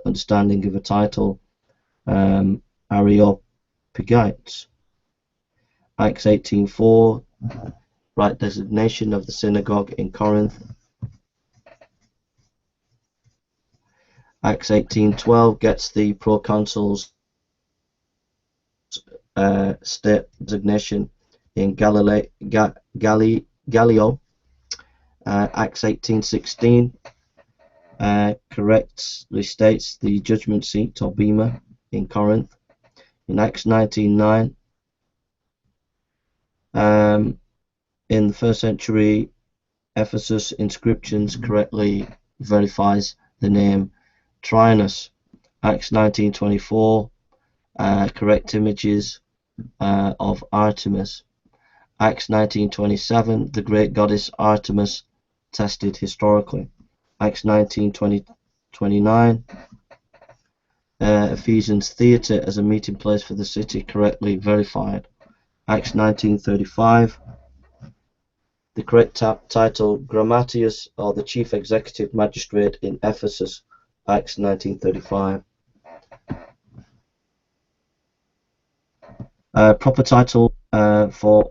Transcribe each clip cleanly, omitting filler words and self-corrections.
understanding of a title, Areopagites. Acts 18:4, right designation of the synagogue in Corinth. Acts 18:12 gets the proconsul's state designation in Gallio. Acts 18:16 correctly states the judgment seat or bema in Corinth. In Acts 19:9, in the first century Ephesus inscriptions correctly verifies the name Trinus. Acts 19:24, correct images of Artemis. Acts 19:27, the great goddess Artemis tested historically. Acts 19:29, Ephesians theatre as a meeting place for the city correctly verified. Acts 19:35, the correct title Grammatius, or the chief executive magistrate in Ephesus. Acts 19:35. Proper title for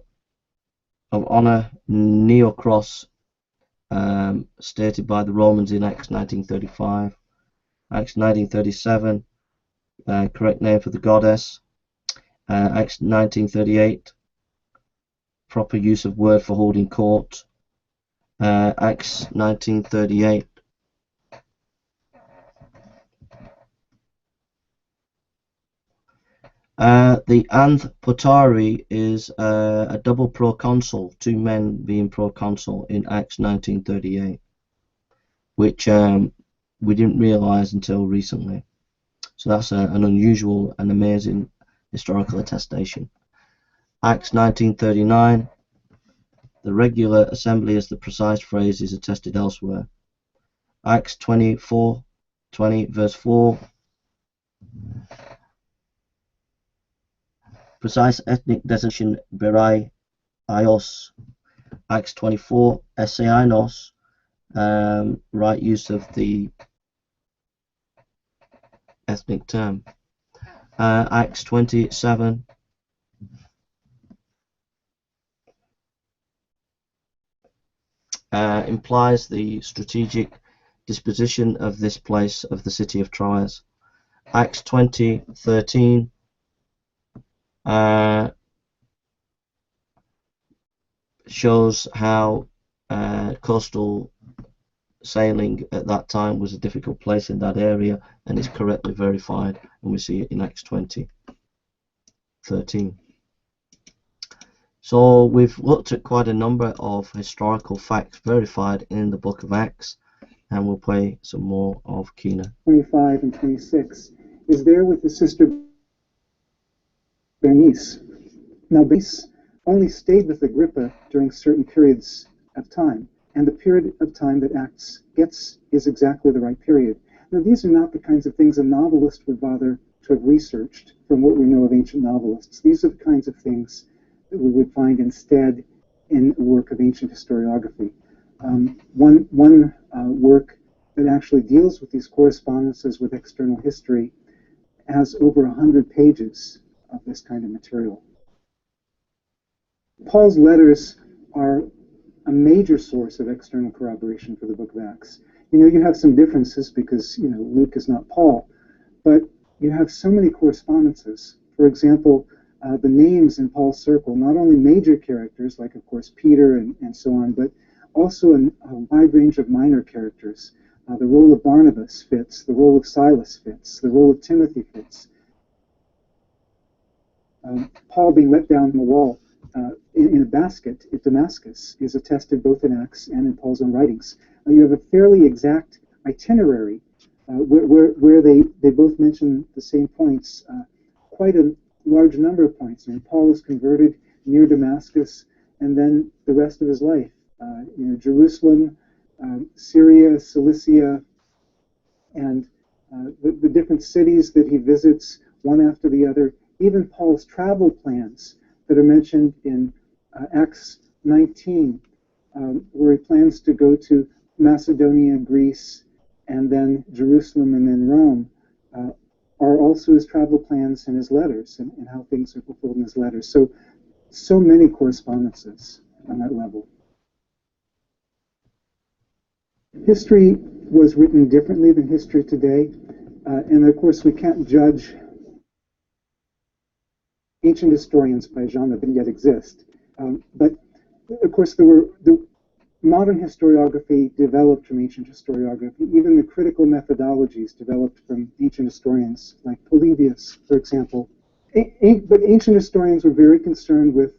of honor Neocros, stated by the Romans in Acts 19:35. Acts 19:37, correct name for the goddess. Acts 19:38, proper use of word for holding court. Acts 19:38. The Anth Potari is a double proconsul, two men being proconsul in Acts 19:38, which we didn't realize until recently. So that's an unusual and amazing historical attestation. Acts 19:39, the regular assembly as the precise phrase is attested elsewhere. Acts 24:20 verse 4, precise ethnic designation Berai Ios. Acts 24, Essainos, right use of the ethnic term. Acts 27, implies the strategic disposition of this place of the city of Troas. Acts 20:13, shows how coastal sailing at that time was a difficult place in that area, and is correctly verified, and we see it in Acts 20:13. So we've looked at quite a number of historical facts verified in the book of Acts, and we'll play some more of Kina. 25 and 26 is there with his sister Bernice. Now Bernice only stayed with Agrippa during certain periods of time, and the period of time that Acts gets is exactly the right period. Now these are not the kinds of things a novelist would bother to have researched from what we know of ancient novelists. These are the kinds of things that we would find instead in a work of ancient historiography. One work that actually deals with these correspondences with external history has over 100 pages of this kind of material. Paul's letters are a major source of external corroboration for the book of Acts. You have some differences because, Luke is not Paul, but you have so many correspondences. For example, the names in Paul's circle, not only major characters, like, of course, Peter and so on, but also a wide range of minor characters. The role of Barnabas fits, the role of Silas fits, the role of Timothy fits. Paul being let down the wall in a basket at Damascus is attested both in Acts and in Paul's own writings. You have a fairly exact itinerary where they both mention the same points, quite a large number of points. Paul is converted near Damascus, and then the rest of his life, Jerusalem, Syria, Cilicia, and the different cities that he visits one after the other. Even Paul's travel plans that are mentioned in Acts 19, where he plans to go to Macedonia, Greece, and then Jerusalem and then Rome, are also his travel plans and his letters, and how things are fulfilled in his letters. So many correspondences on that level. History was written differently than history today, and of course we can't judge ancient historians by genre that yet exist. But of course the modern historiography developed from ancient historiography. Even the critical methodologies developed from ancient historians, like Polybius, for example. But ancient historians were very concerned with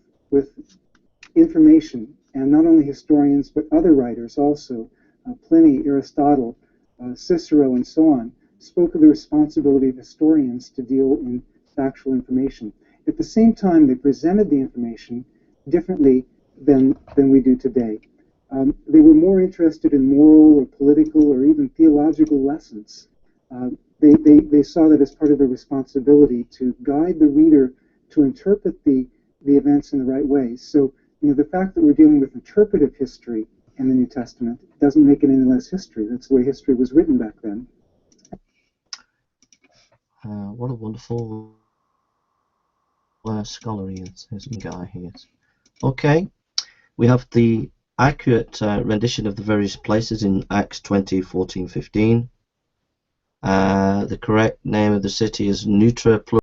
information, and not only historians, but other writers also. Pliny, Aristotle, Cicero, and so on, spoke of the responsibility of historians to deal in factual information. At the same time, they presented the information differently than we do today. They were more interested in moral or political or even theological lessons. They saw that as part of their responsibility to guide the reader to interpret the events in the right way. So, the fact that we're dealing with interpretive history in the New Testament doesn't make it any less history. That's the way history was written back then. What a wonderful scholar he is. Here's some guy he is. Okay, we have the accurate rendition of the various places in Acts 20, 14, 15. The correct name of the city is Neutra